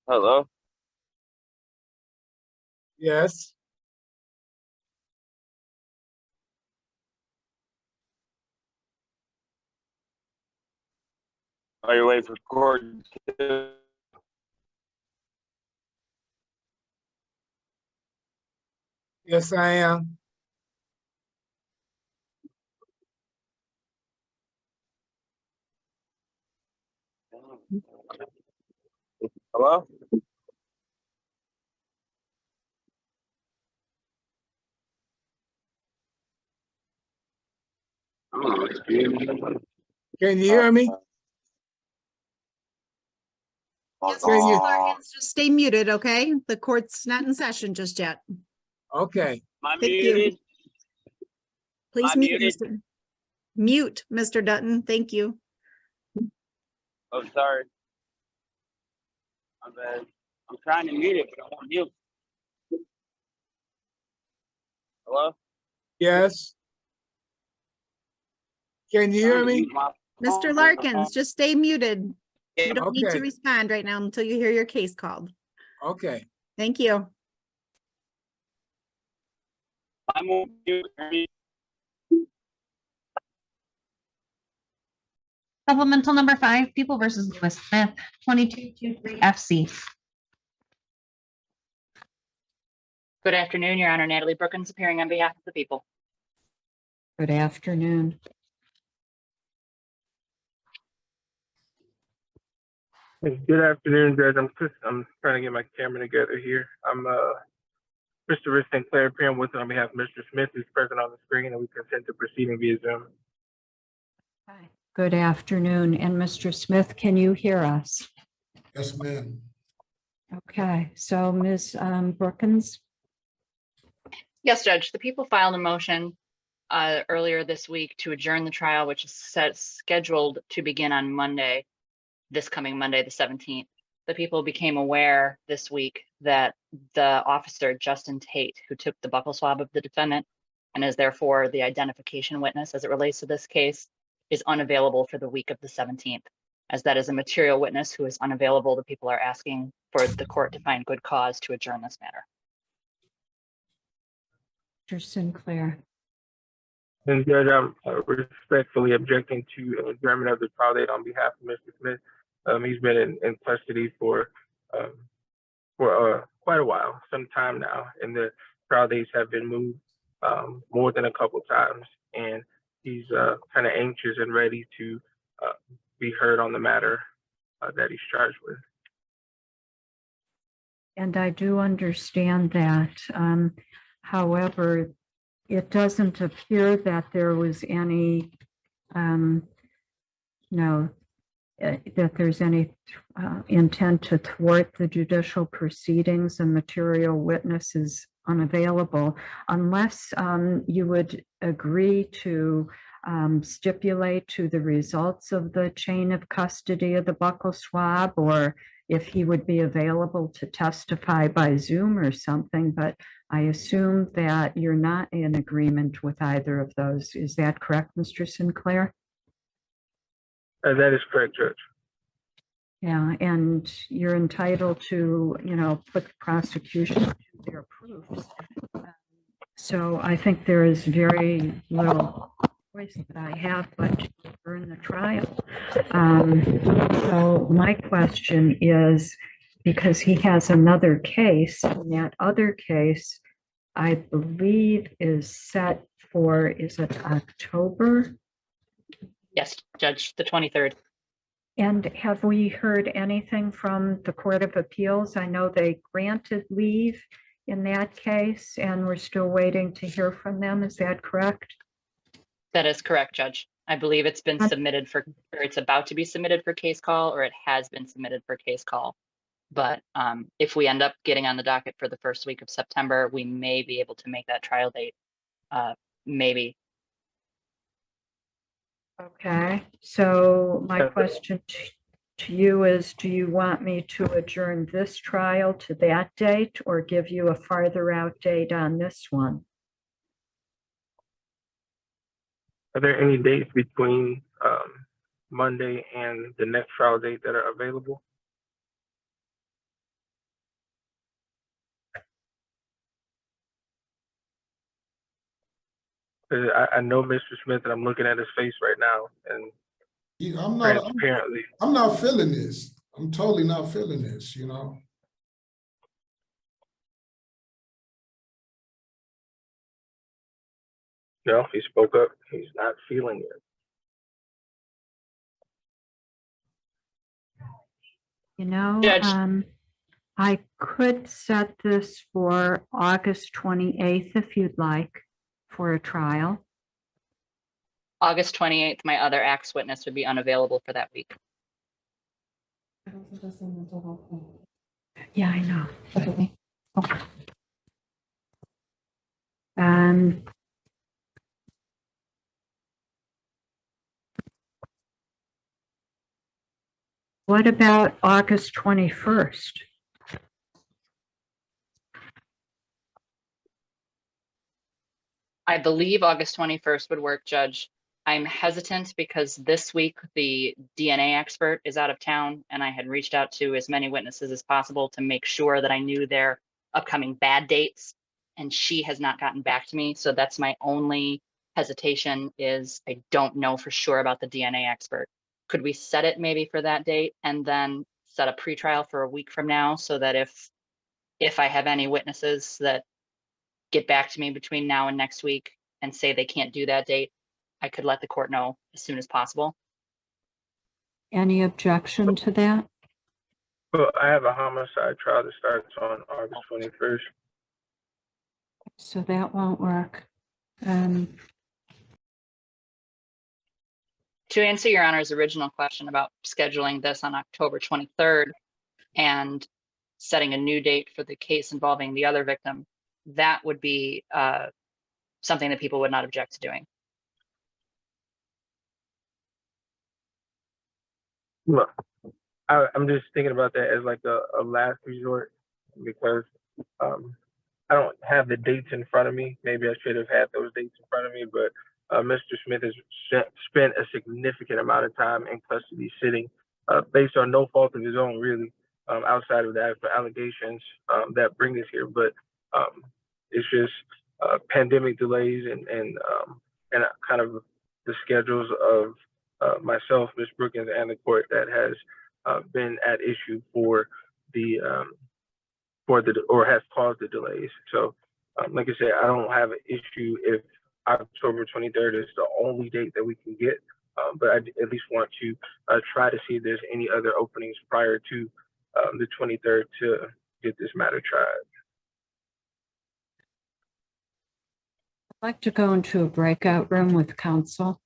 Hello? Yes. Are you waiting for court to... Yes, I am. Hello? Can you hear me? Yes, Can you- Mr. Larkins, just stay muted, okay? The court's not in session just yet. Okay. Am I Thank you. muted? Please I'm mute, muted. mute, Mr. Dutton. Thank you. Oh, sorry. I'm bad. I'm trying to mute it, but I won't mute. Hello? Yes. Can you hear me? Mr. Larkins, just stay muted. You don't need to Okay. respond right now until you hear your case called. Okay. Thank you. I'm on mute. Supplemental number 5, People versus Lewis Smith, 2223 FC. Good afternoon, Your Honor. Natalie Brookins appearing on behalf of the people. Good afternoon. Good afternoon, Judge. I'm trying to get my camera together here. I'm Christopher Sinclair appearing with on behalf of Mr. Smith, who's present on the screen, and we consent to proceeding via Zoom. Hi. Good afternoon. And Mr. Smith, can you hear us? Yes, ma'am. Okay, so Ms. Brookins, Yes, Judge. The people filed a motion earlier this week to adjourn the trial, which is scheduled to begin on Monday, this coming Monday, the 17th. The people became aware this week that the officer, Justin Tate, who took the buccal swab of the defendant and is therefore the identification witness as it relates to this case, is unavailable for the week of the 17th. As that is a material witness who is unavailable, the people are asking for the court to find good cause to adjourn this matter. Mr. Sinclair. And Judge, I'm respectfully objecting to adjournment of the trial date on behalf of Mr. Smith. He's been in custody for quite a while, some time now, and the trial dates have been moved more than a couple times, and he's kind of anxious and ready to be heard on the matter that he's charged with. And I do understand that. However, it doesn't appear that there was any, that there's any intent to thwart the judicial proceedings and material witnesses unavailable, unless you would agree to stipulate to the results of the chain of custody of the buccal swab, or if he would be available to testify by Zoom or something. But I assume that you're not in agreement with either of those. Is that correct, Mr. Sinclair? That is correct, Judge. Yeah, and you're entitled to, put the prosecution to their proofs. So I think there is very little choice that I have but to adjourn the trial. So my question is, because he has another case, and that other case, I believe, is set for, is it October? Yes, Judge, the 23rd. And have we heard anything from the Court of Appeals? I know they granted leave in that case, and we're still waiting to hear from them. Is that correct? That is correct, Judge. I believe it's been submitted for, or it's about to be submitted for case call, or it has been submitted for case call. But if we end up getting on the docket for the first week of September, we may be able to make that trial date, maybe. Okay, so my question to you is, do you want me to adjourn this trial to that date or give you a farther out date on this one? Are there any dates between Monday and the next trial date that are available? 'Cause I know Mr. Smith, and I'm looking at his face right now, and I'm transparently, not feeling this. I'm totally not feeling this, you know? he spoke up. He's not feeling it. You know, Judge. I could set this for August 28th if you'd like for a trial. August 28th, my other axe witness would be unavailable for that week. Yeah, I know. Okay. Um, what about August 21st? I believe August 21st would work, Judge. I'm hesitant because this week the DNA expert is out of town, and I had reached out to as many witnesses as possible to make sure that I knew their upcoming bad dates, and she has not gotten back to me. So that's my only hesitation, is I don't know for sure about the DNA expert. Could we set it maybe for that date and then set a pretrial for a week from now, so that if I have any witnesses that get back to me between now and next week and say they can't do that date, I could let the court know as soon as possible? Any objection to that? Well, I have a homicide trial that starts on August 21st. So that won't work. To answer Your Honor's original question about scheduling this on October 23rd and setting a new date for the case involving the other victim, that would be something that people would not object to doing. Look, I'm just thinking about that as like a last resort, because I don't have the dates in front of me. Maybe I should have had those dates in front of me, but Mr. Smith has spent a significant amount of time in custody sitting, based on no fault of his own, really, outside of the actual allegations that bring us here. But it's just pandemic delays and kind of the schedules of myself, Ms. Brookins, and the court that has been at issue for the or has caused the delays. So, like I said, I don't have an issue if October 23rd is the only date that we can get, but I at least want to try to see if there's any other openings prior to the 23rd to get this matter tried. I'd like to go into a breakout room with counsel.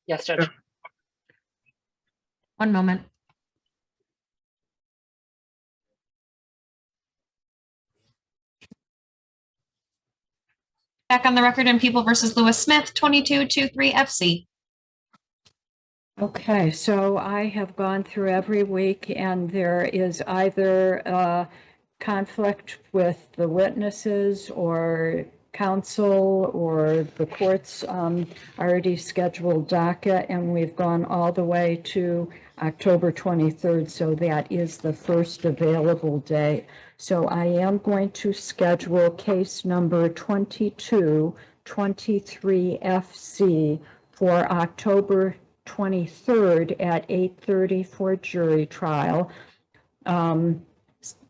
Yes, Judge. One moment. Back on the record in People versus Lewis Smith, 2223 FC. Okay, so I have gone through every week, and there is either a conflict with the witnesses or counsel or the court's already scheduled docket, and we've gone all the way to October 23rd, so that is the first available day. So I am going to schedule case number 2223 FC for October 23rd at 8:30 for jury trial.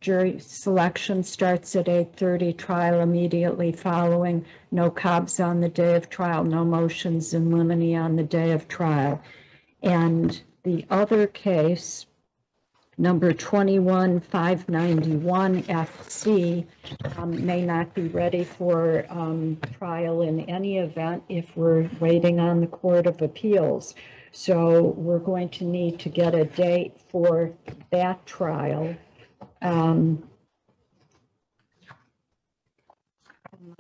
Jury selection starts at 8:30, trial immediately following. No Cobbs on the day of trial, no motions in limine on the day of trial. And the other case, number 21591 FC, may not be ready for trial in any event if we're waiting on the Court of Appeals. So we're going to need to get a date for that trial. Let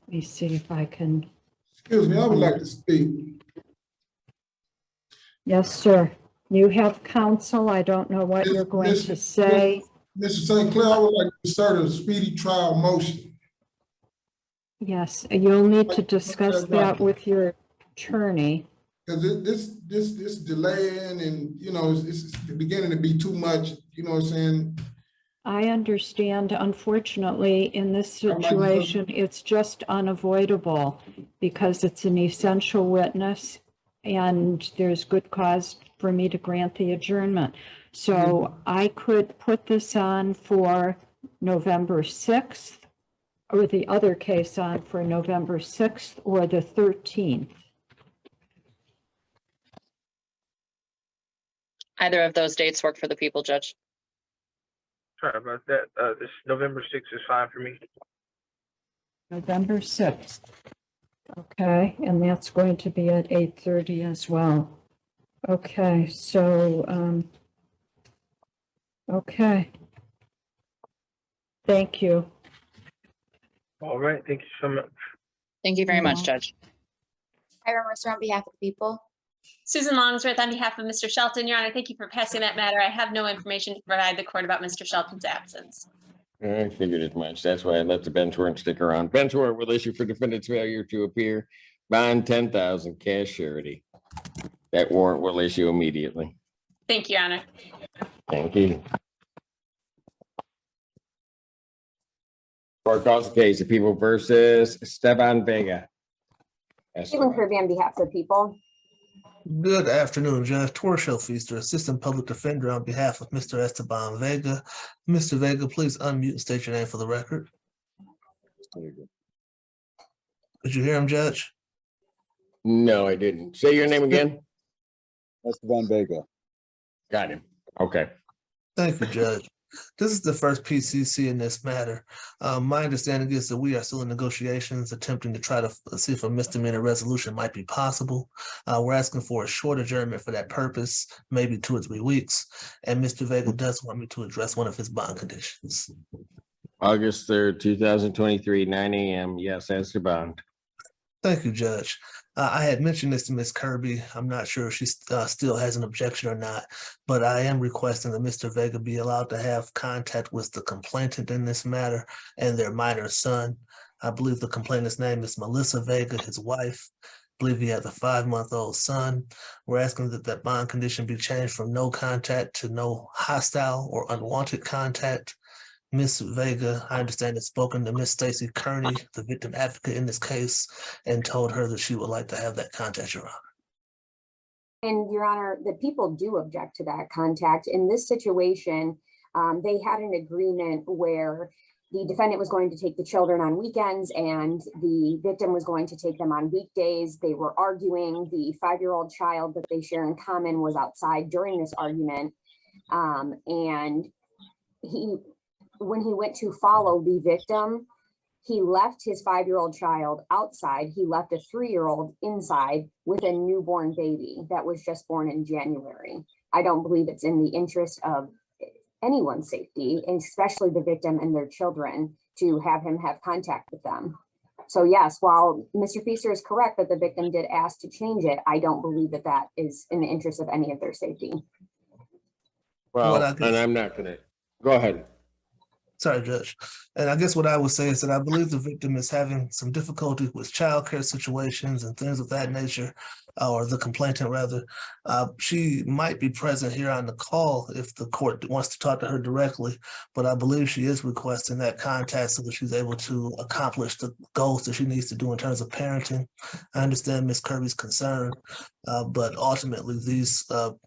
me see if I can. Excuse me, I would like to speak. Yes, sir. You have counsel. I don't know what you're going to say. Mr. St. Clair, I would like to insert a speedy trial motion. Yes, you'll need to discuss that with your attorney. Because this delaying and, you know, it's beginning to be too much, you know what I'm saying? I understand, unfortunately, in this situation, it's just unavoidable because it's an essential witness and there's good cause for me to grant the adjournment. So I could put this on for November 6th or the other case on for November 6th or the 13th. Either of those dates work for the people, Judge. Sorry about that. This November 6th is fine for me. November 6th. Okay, and that's going to be at 8:30 as well. Okay, so, okay. Thank you. All right. Thank you so much. Thank you very much, Yeah. Judge. Ira Mercer on behalf of the people. Susan Longsworth on behalf of Mr. Shelton. Your Honor, thank you for passing that matter. I have no information to provide the court about Mr. Shelton's absence. I figured as much. That's why I let the bench warrant stick around. Bench warrant will issue for defendant's failure to appear. Bond 10,000, cash surety. That warrant will issue immediately. Thank you, Your Honor. Thank you. Court calls the case of People versus Esteban Vega. Caitlin Kirby on behalf of the people. Good afternoon, Judge Torshel Feaster, Assistant Public Defender on behalf of Mr. Esteban Vega. Mr. Vega, please unmute and state your name for the record. Did you hear him, Judge? No, I didn't. Say your name again. Esteban Vega. Got him. Okay. Thank you, Judge. This is the first PCC in this matter. My understanding is that we are still in negotiations, attempting to try to see if a misdemeanor resolution might be possible. We're asking for a short adjournment for that purpose, maybe 2 or 3 weeks. And Mr. Vega does want me to address one of his bond conditions. August 3rd, 2023, 9 a.m. Yes, that's the bond. Thank you, Judge. I had mentioned this to Ms. Kirby. I'm not sure if she still has an objection or not, but I am requesting that Mr. Vega be allowed to have contact with the complainant in this matter and their minor son. I believe the complainant's name is Melissa Vega, his wife. I believe he has a 5-month-old son. We're asking that that bond condition be changed from no contact to no hostile or unwanted contact. Ms. Vega, I understand, has spoken to Ms. Stacy Kearney, the victim advocate in this case, and told her that she would like to have that contact, Your Honor. And Your Honor, the people do object to that contact. In this situation, they had an agreement where the defendant was going to take the children on weekends and the victim was going to take them on weekdays. They were arguing. The 5-year-old child that they share in common was outside during this argument. And when he went to follow the victim, he left his 5-year-old child outside. He left a 3-year-old inside with a newborn baby that was just born in January. I don't believe it's in the interest of anyone's safety, especially the victim and their children, to have him have contact with them. So yes, while Mr. Feaster is correct that the victim did ask to change it, I don't believe that that is in the interest of any of their safety. Well, and I'm not gonna, go ahead. Sorry, Judge. And I guess what I would say is that I believe the victim is having some difficulty with childcare situations and things of that nature, or the complainant rather. She might be present here on the call if the court wants to talk to her directly, but I believe she is requesting that contact so that she's able to accomplish the goals that she needs to do in terms of parenting. I understand Ms. Kirby's concern, but ultimately these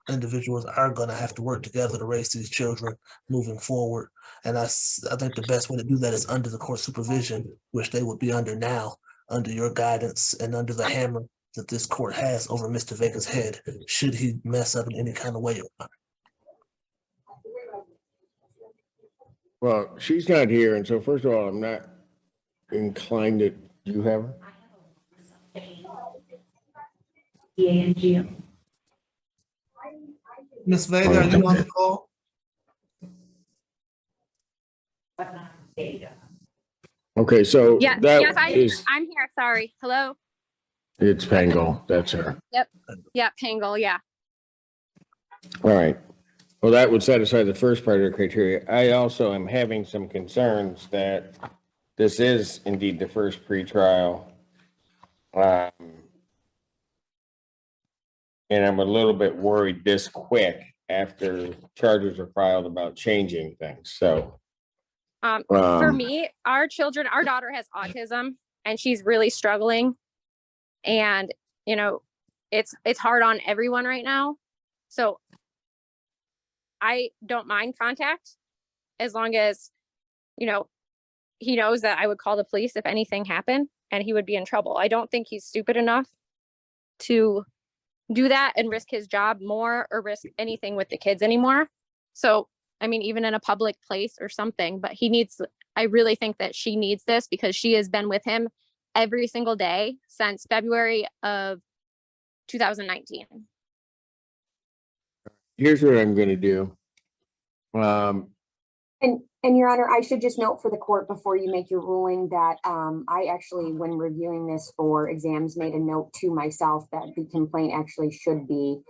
individuals are going to have to work together to raise these children moving forward. And I think the best way to do that is under the court supervision, which they would be under now, under your guidance and under the hammer that this court has over Mr. Vega's head, should he mess up in any kind of way. Well, she's not here, and so first of all, I'm not inclined to, do you have her? Ms. Vega, are you on the call? Okay, so yes, I'm here. Sorry. Hello. It's Pangle. That's her. Yep. Yeah, Pangle. Yeah. All right. Well, that would satisfy the first part of the criteria. I also am having some concerns that this is indeed the first pretrial. And I'm a little bit worried this quick after charges are filed about changing things. So For me, our daughter has autism and she's really struggling. And, you know, it's hard on everyone right now. So I don't mind contact as long as, you know, he knows that I would call the police if anything happened and he would be in trouble. I don't think he's stupid enough to do that and risk his job more or risk anything with the kids anymore. So, I mean, even in a public place or something, but I really think that she needs this because she has been with him every single day since February of 2019. Here's what I'm going to do. And Your Honor, I should just note for the court before you make your ruling that I actually, when reviewing this for exams, made a note to myself that the complaint actually should be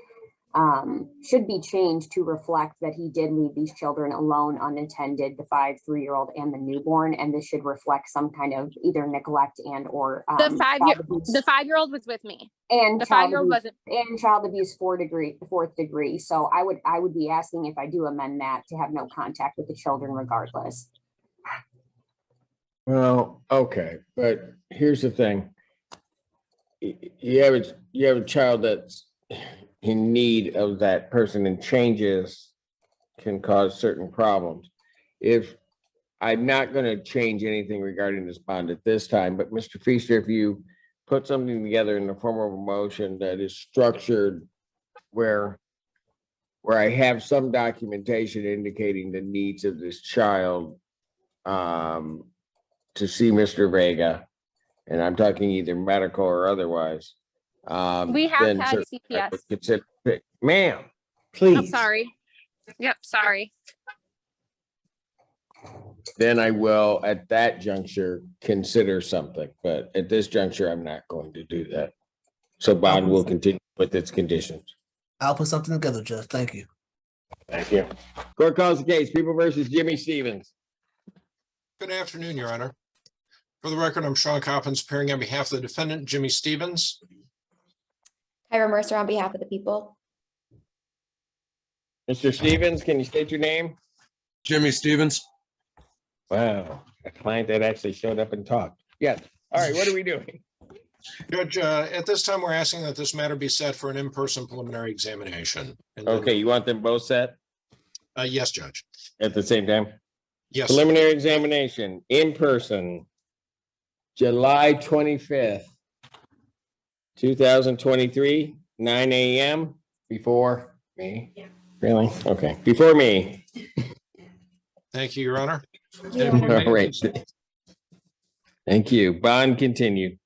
changed to reflect that he did leave these children alone, unattended, the 5, 3-year-old and the newborn, and this should reflect some kind of either neglect and or The 5-year-old was with me. And the child 5-year-old abuse, wasn't. and child abuse 4th degree. So I would be asking if I do amend that to have no contact with the children regardless. Well, okay, but here's the thing. You have a child that's in need of that person, and changes can cause certain problems. If I'm not going to change anything regarding this bond at this time, but Mr. Feaster, if you put something together in the form of a motion that is structured where I have some documentation indicating the needs of this child to see Mr. Vega, and I'm talking either medical or otherwise. We have had CPS. Ma'am, please. I'm sorry. Yep, sorry. Then I will, at that juncture, consider something, but at this juncture, I'm not going to do that. So bond will continue with its conditions. I'll put something together, Judge. Thank you. Thank you. Court calls the case, People versus Jimmy Stevens. Good afternoon, Your Honor. For the record, I'm Sean Coppins, appearing on behalf of the defendant, Jimmy Stevens. Ira Mercer on behalf of the people. Mr. Stevens, can you state your name? Jimmy Stevens. Wow, a client that actually showed up and talked. Yes. All right, what are we doing? Judge, at this time, we're asking that this matter be set for an in-person preliminary examination. Okay, you want them both set? Yes, Judge. At the same time? Yes. Preliminary examination, in person, July 25th, 2023, 9 a.m. Before me? Yeah. Really? Okay, before me. Thank you, Your Honor. All right. Thank you. Bond continued.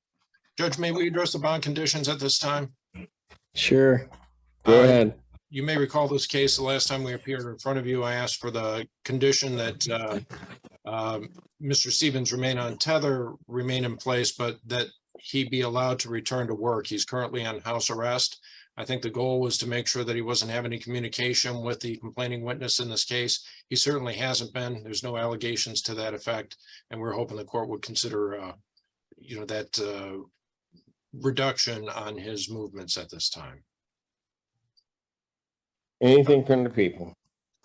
Judge, may we address the bond conditions at this time? Sure. Go ahead. You may recall this case. The last time we appeared in front of you, I asked for the condition that Mr. Stevens remain on tether, remain in place, but that he be allowed to return to work. He's currently on house arrest. I think the goal was to make sure that he wasn't having any communication with the complaining witness in this case. He certainly hasn't been. There's no allegations to that effect, and we're hoping the court would consider, that reduction on his movements at this time. Anything from the people?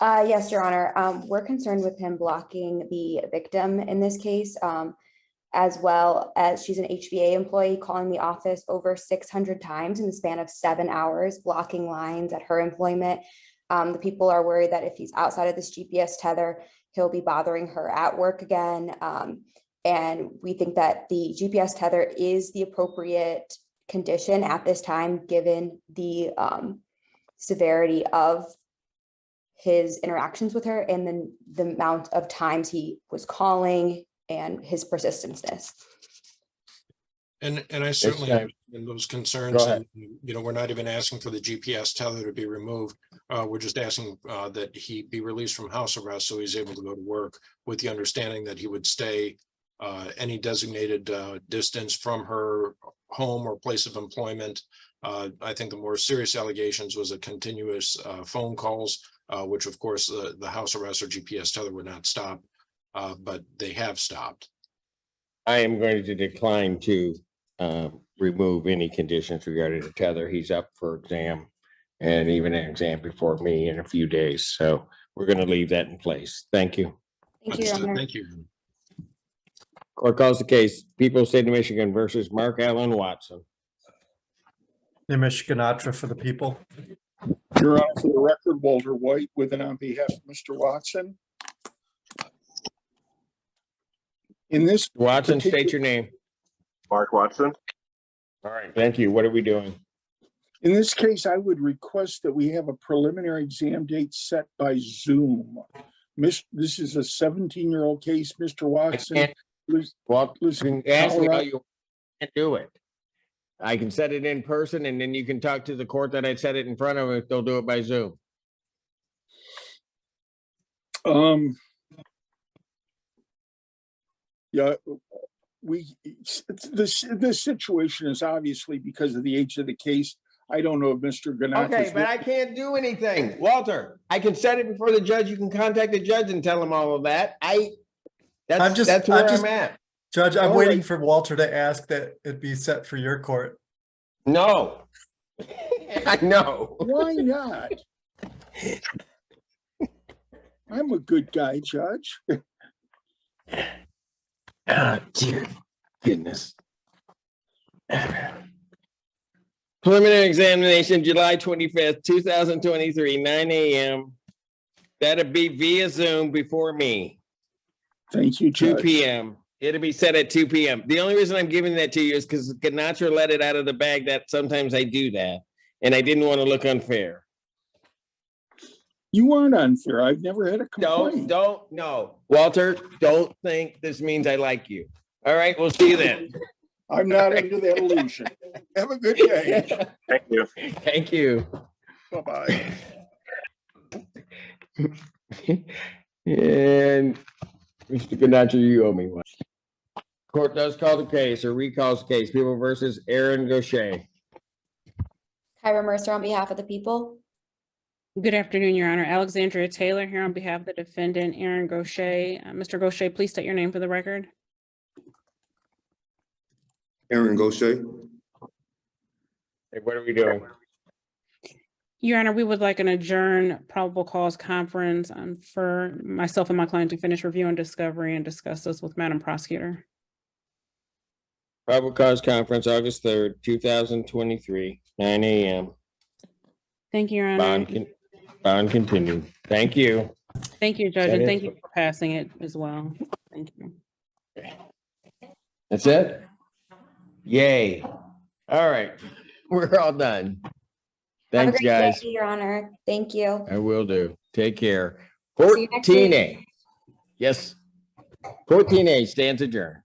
Yes, Your Honor. We're concerned with him blocking the victim in this case, as well as she's an HBA employee calling the office over 600 times in the span of 7 hours, blocking lines at her employment. The people are worried that if he's outside of this GPS tether, he'll be bothering her at work again. And we think that the GPS tether is the appropriate condition at this time, given the severity of his interactions with her and then the amount of times he was calling and his persistency. And I certainly understand those concerns. And, we're not even asking for the GPS tether to be removed. We're just asking that he be released from house arrest so he's able to go to work, with the understanding that he would stay any designated distance from her home or place of employment. I think the more serious allegations was a continuous phone calls, which of course the house arrest or GPS tether would not stop, but they have stopped. I am going to decline to remove any conditions regarding the tether. He's up for exam, and even an exam before me in a few days. So we're going to leave that in place. Thank you. Thank you, Your Understood. Honor. Thank you. Court calls the case, People of the State of Michigan versus Mark Allen Watson. Nimish Ganatra for the people. Your Honor, for the record, Walter White with and on behalf of Mr. Watson. In this Watson, state your name. Mark Watson. All right, thank you. What are we doing? In this case, I would request that we have a preliminary exam date set by Zoom. This is a 17-year-old case, Mr. Watson. Well, you can ask me how Colorado. you can't do it. I can set it in person and then you can talk to the court that I set it in front of if they'll do it by Zoom. Yeah, this situation is obviously because of the age of the case. I don't know if Mr. Ganatra. Okay, but I can't do anything. Walter, I can set it before the judge. You can contact the judge and tell him all of that. That's where I'm at. Judge, I'm All waiting right. for Walter to ask that it be set for your court. No. I know. Why not? I'm a good guy, Judge. Oh, dear goodness. Preliminary examination, July 25th, 2023, 9 a.m. That'll be via Zoom before me. Thank you, 2 Judge. p.m. It'll be set at 2 p.m. The only reason I'm giving that to you is because Ganatra let it out of the bag that sometimes I do that, and I didn't want to look unfair. You aren't unfair. I've never had a complaint. No. Walter, don't think this means I like you. All right, we'll see you then. I'm not into that illusion. Have a good day. Thank you. Thank you. Bye-bye. And Mr. Ganatra, you owe me one. Court does call the case or recalls the case. People versus Aaron Goshay. Kyra Mercer on behalf of the people. Good afternoon, Your Honor. Alexandria Taylor here on behalf of the defendant, Aaron Goshay. Mr. Goshay, please state your name for the record. Aaron Goshay. Hey, what are we doing? Your Honor, we would like an adjourned probable cause conference for myself and my client to finish review and discovery and discuss this with Madam Prosecutor. Probable cause conference, August 3rd, 2023, 9 a.m. Thank you, Your Honor. Bond continued. Thank you. Thank you, Judge, That and is thank you for passing it as well. Thank you. That's it? Yay. All right. We're all done. Have a Thanks, great guys. day, Your Honor. Thank you. I will do. Take care. See you next week. 14A. Yes. 14A stands adjourned.